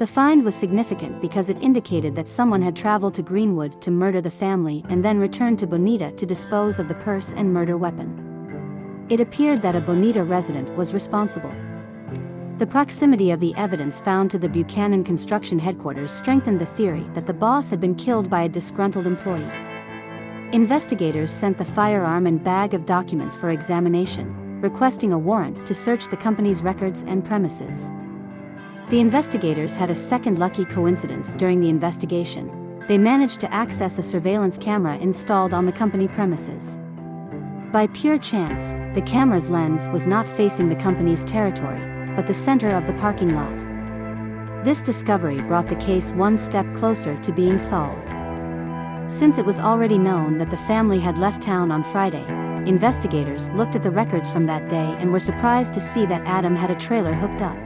The find was significant because it indicated that someone had traveled to Greenwood to murder the family and then returned to Bonita to dispose of the purse and murder weapon. It appeared that a Bonita resident was responsible. The proximity of the evidence found to the Buchanan construction headquarters strengthened the theory that the boss had been killed by a disgruntled employee. Investigators sent the firearm and bag of documents for examination, requesting a warrant to search the company's records and premises. The investigators had a second lucky coincidence during the investigation. They managed to access a surveillance camera installed on the company premises. By pure chance, the camera's lens was not facing the company's territory, but the center of the parking lot. This discovery brought the case one step closer to being solved. Since it was already known that the family had left town on Friday, investigators looked at the records from that day and were surprised to see that Adam had a trailer hooked up.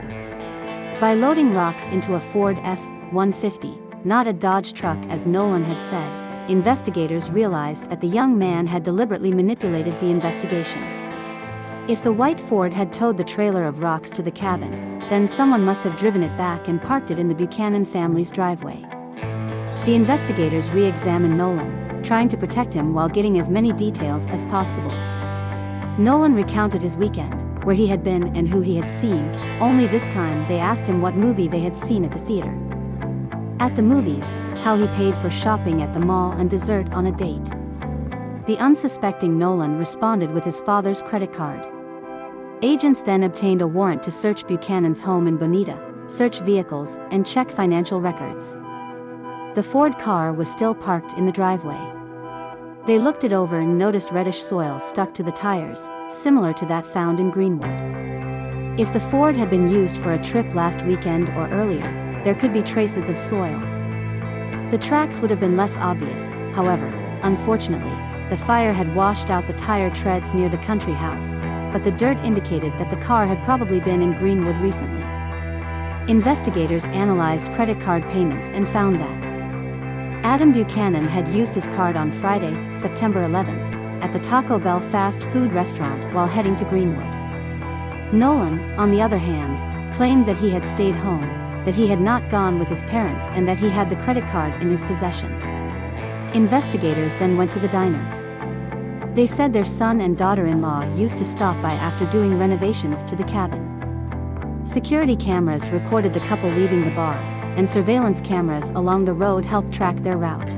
By loading rocks into a Ford F-150, not a Dodge truck as Nolan had said, investigators realized that the young man had deliberately manipulated the investigation. If the white Ford had towed the trailer of rocks to the cabin, then someone must have driven it back and parked it in the Buchanan family's driveway. The investigators re-examined Nolan, trying to protect him while getting as many details as possible. Nolan recounted his weekend, where he had been and who he had seen, only this time they asked him what movie they had seen at the theater. At the movies, how he paid for shopping at the mall and dessert on a date. The unsuspecting Nolan responded with his father's credit card. Agents then obtained a warrant to search Buchanan's home in Bonita, search vehicles, and check financial records. The Ford car was still parked in the driveway. They looked it over and noticed reddish soil stuck to the tires, similar to that found in Greenwood. If the Ford had been used for a trip last weekend or earlier, there could be traces of soil. The tracks would have been less obvious, however. Unfortunately, the fire had washed out the tire treads near the country house, but the dirt indicated that the car had probably been in Greenwood recently. Investigators analyzed credit card payments and found that Adam Buchanan had used his card on Friday, September 11th, at the Taco Bell fast food restaurant while heading to Greenwood. Nolan, on the other hand, claimed that he had stayed home, that he had not gone with his parents and that he had the credit card in his possession. Investigators then went to the diner. They said their son and daughter-in-law used to stop by after doing renovations to the cabin. Security cameras recorded the couple leaving the bar, and surveillance cameras along the road helped track their route.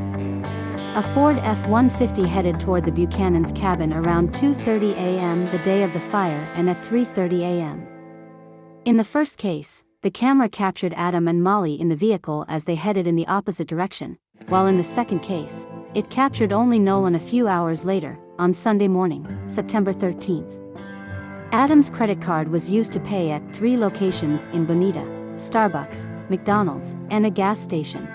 A Ford F-150 headed toward the Buchanan's cabin around 2:30 a.m. the day of the fire and at 3:30 a.m. In the first case, the camera captured Adam and Molly in the vehicle as they headed in the opposite direction, while in the second case, it captured only Nolan a few hours later, on Sunday morning, September 13th. Adam's credit card was used to pay at 3 locations in Bonita: Starbucks, McDonald's, and a gas station.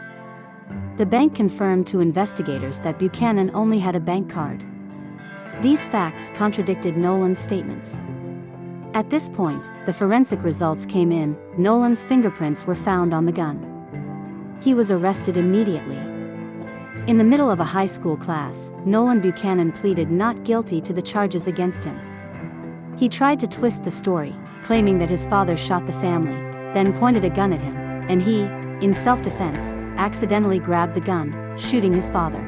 The bank confirmed to investigators that Buchanan only had a bank card. These facts contradicted Nolan's statements. At this point, the forensic results came in. Nolan's fingerprints were found on the gun. He was arrested immediately. In the middle of a high school class, Nolan Buchanan pleaded not guilty to the charges against him. He tried to twist the story, claiming that his father shot the family, then pointed a gun at him, and he, in self-defense, accidentally grabbed the gun, shooting his father.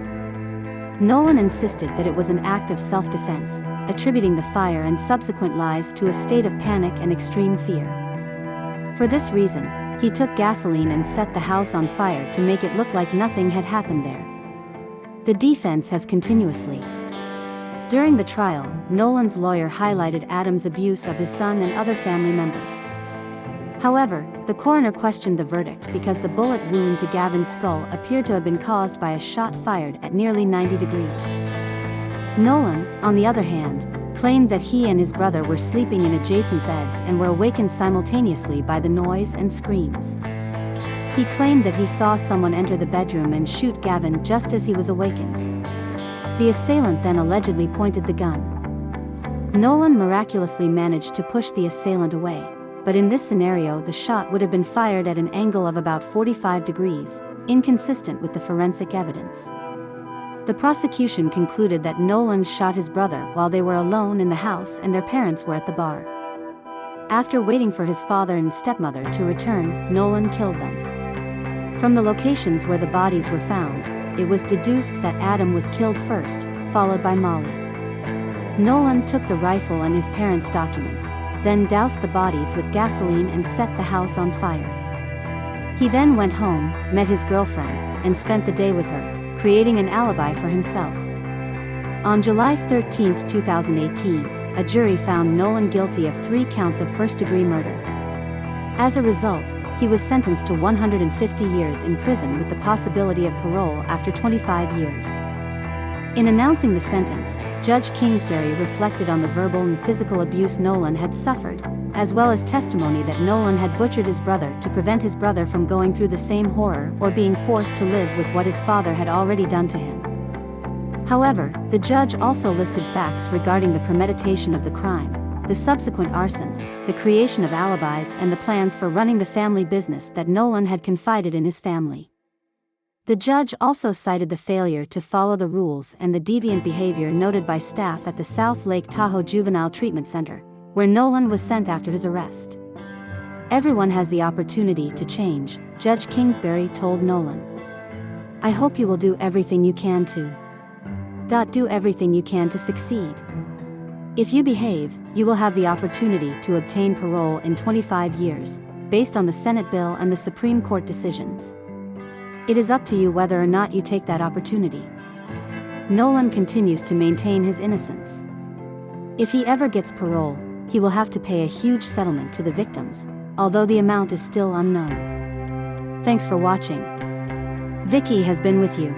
Nolan insisted that it was an act of self-defense, attributing the fire and subsequent lies to a state of panic and extreme fear. For this reason, he took gasoline and set the house on fire to make it look like nothing had happened there. The defense has continuously. During the trial, Nolan's lawyer highlighted Adam's abuse of his son and other family members. However, the coroner questioned the verdict because the bullet wound to Gavin's skull appeared to have been caused by a shot fired at nearly 90 degrees. Nolan, on the other hand, claimed that he and his brother were sleeping in adjacent beds and were awakened simultaneously by the noise and screams. He claimed that he saw someone enter the bedroom and shoot Gavin just as he was awakened. The assailant then allegedly pointed the gun. Nolan miraculously managed to push the assailant away, but in this scenario the shot would have been fired at an angle of about 45 degrees, inconsistent with the forensic evidence. The prosecution concluded that Nolan shot his brother while they were alone in the house and their parents were at the bar. After waiting for his father and stepmother to return, Nolan killed them. From the locations where the bodies were found, it was deduced that Adam was killed first, followed by Molly. Nolan took the rifle and his parents' documents, then doused the bodies with gasoline and set the house on fire. He then went home, met his girlfriend, and spent the day with her, creating an alibi for himself. On July 13, 2018, a jury found Nolan guilty of 3 counts of first-degree murder. As a result, he was sentenced to 150 years in prison with the possibility of parole after 25 years. In announcing the sentence, Judge Kingsbury reflected on the verbal and physical abuse Nolan had suffered, as well as testimony that Nolan had butchered his brother to prevent his brother from going through the same horror or being forced to live with what his father had already done to him. However, the judge also listed facts regarding the premeditation of the crime, the subsequent arson, the creation of alibis, and the plans for running the family business that Nolan had confided in his family. The judge also cited the failure to follow the rules and the deviant behavior noted by staff at the South Lake Tahoe Juvenile Treatment Center, where Nolan was sent after his arrest. "Everyone has the opportunity to change," Judge Kingsbury told Nolan. "I hope you will do everything you can to do everything you can to succeed. If you behave, you will have the opportunity to obtain parole in 25 years, based on the Senate bill and the Supreme Court decisions. It is up to you whether or not you take that opportunity." Nolan continues to maintain his innocence. If he ever gets parole, he will have to pay a huge settlement to the victims, although the amount is still unknown. Thanks for watching. Vicky has been with you.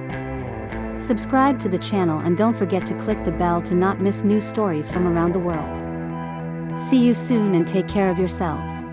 Subscribe to the channel and don't forget to click the bell to not miss new stories from around the world. See you soon and take care of yourselves.